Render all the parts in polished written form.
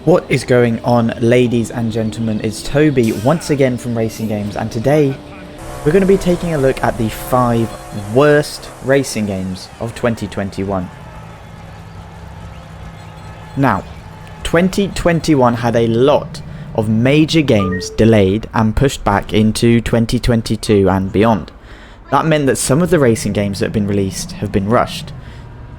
What is going on, ladies and gentlemen? It's Toby once again from Racing Games, and today we're going to be taking a look at the 5 worst racing games of 2021. Now, 2021 had a lot of major games delayed and pushed back into 2022 and beyond. That meant that some of the racing games that have been released have been rushed.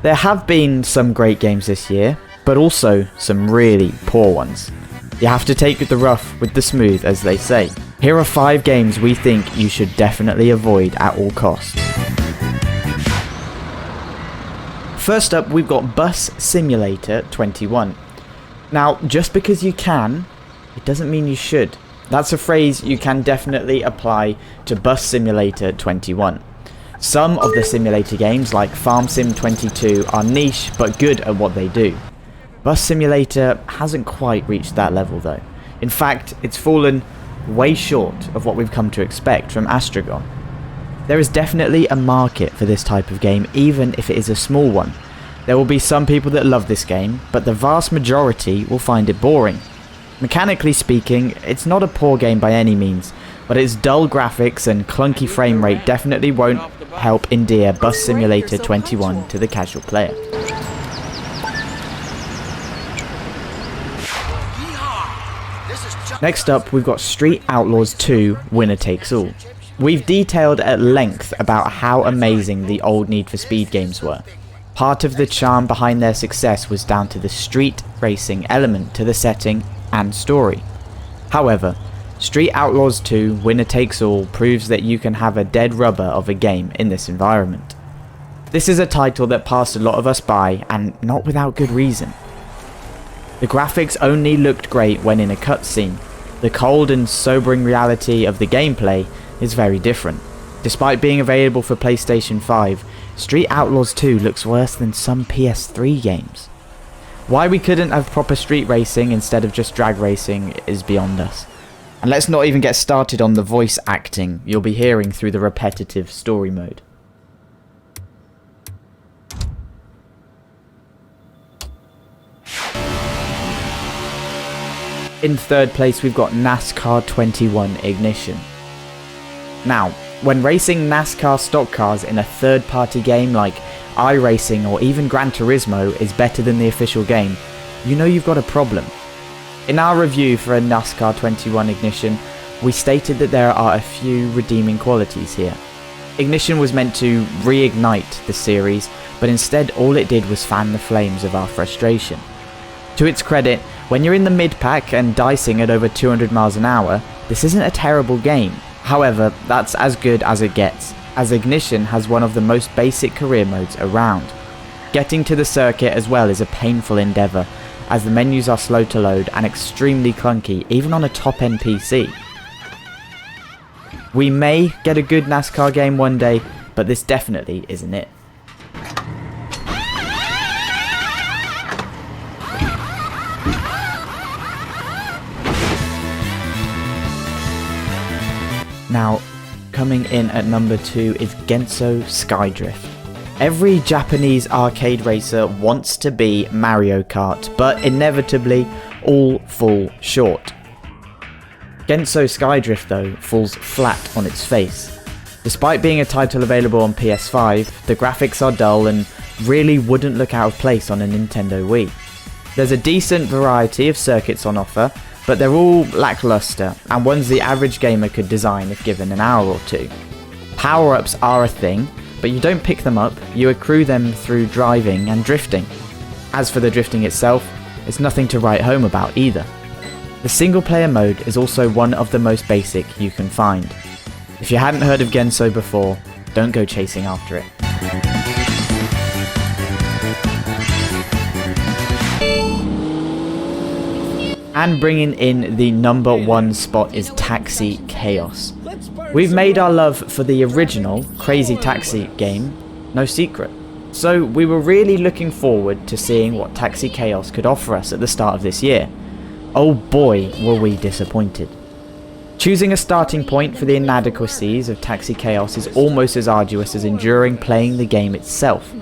There have been some great games this year, but also some really poor ones. You have to take the rough with the smooth, as they say. Here are 5 games we think you should definitely avoid at all costs. First up, we've got Bus Simulator 21. Now, just because you can, it doesn't mean you should. That's a phrase you can definitely apply to Bus Simulator 21. Some of the simulator games, like Farm Sim 22, are niche but good at what they do. Bus Simulator hasn't quite reached that level though. In fact, it's fallen way short of what we've come to expect from Astragon. There is definitely a market for this type of game, even if it is a small one. There will be some people that love this game, but the vast majority will find it boring. Mechanically speaking, it's not a poor game by any means, but its dull graphics and clunky frame rate definitely won't help endear Bus Simulator 21 to the casual player. Next up, we've got Street Outlaws 2 Winner Takes All. We've detailed at length about how amazing the old Need for Speed games were. Part of the charm behind their success was down to the street racing element to the setting and story. However, Street Outlaws 2 Winner Takes All proves that you can have a dead rubber of a game in this environment. This is a title that passed a lot of us by, and not without good reason. The graphics only looked great when in a cutscene. The cold and sobering reality of the gameplay is very different. Despite being available for PlayStation 5, Street Outlaws 2 looks worse than some PS3 games. Why we couldn't have proper street racing instead of just drag racing is beyond us. And let's not even get started on the voice acting you'll be hearing through the repetitive story mode. In third place, we've got NASCAR 21 Ignition. Now, when racing NASCAR stock cars in a third-party game like iRacing or even Gran Turismo is better than the official game, you know you've got a problem. In our review for a NASCAR 21 Ignition, we stated that there are a few redeeming qualities here. Ignition was meant to reignite the series, but instead all it did was fan the flames of our frustration. To its credit, when you're in the mid-pack and dicing at over 200 miles an hour, this isn't a terrible game. However, that's as good as it gets, as Ignition has one of the most basic career modes around. Getting to the circuit as well is a painful endeavour, as the menus are slow to load and extremely clunky even on a top-end PC. We may get a good NASCAR game one day, but this definitely isn't it. Now, coming in at number 2 is Gensou Skydrift. Every Japanese arcade racer wants to be Mario Kart, but inevitably all fall short. Gensou Skydrift though falls flat on its face. Despite being a title available on PS5, the graphics are dull and really wouldn't look out of place on a Nintendo Wii. There's a decent variety of circuits on offer, but they're all lackluster and ones the average gamer could design if given an hour or two. Power-ups are a thing, but you don't pick them up, you accrue them through driving and drifting. As for the drifting itself, it's nothing to write home about either. The single player mode is also one of the most basic you can find. If you hadn't heard of Gensou before, don't go chasing after it. And bringing in the number 1 spot is Taxi Chaos. We've made our love for the original Crazy Taxi game no secret, so we were really looking forward to seeing what Taxi Chaos could offer us at the start of this year. Oh boy, were we disappointed. Choosing a starting point for the inadequacies of Taxi Chaos is almost as arduous as enduring playing the game itself.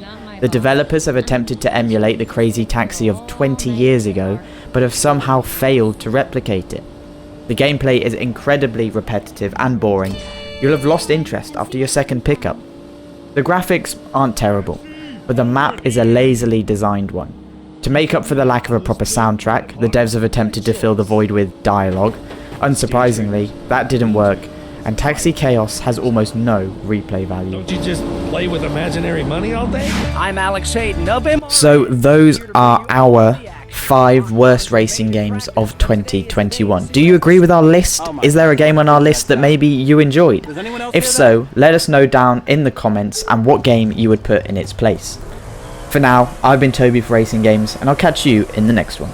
The developers have attempted to emulate the Crazy Taxi of 20 years ago, but have somehow failed to replicate it. The gameplay is incredibly repetitive and boring. You'll have lost interest after your second pickup. The graphics aren't terrible, but the map is a lazily designed one. To make up for the lack of a proper soundtrack, the devs have attempted to fill the void with dialogue. Unsurprisingly, that didn't work, and Taxi Chaos has almost no replay value. Don't you just play with imaginary money all day? I'm Alex Hayden of him. So those are our 5 worst racing games of 2021. Do you agree with our list? Is there a game on our list that maybe you enjoyed? If so, let us know down in the comments and what game you would put in its place. For now, I've been Toby for Racing Games, and I'll catch you in the next one.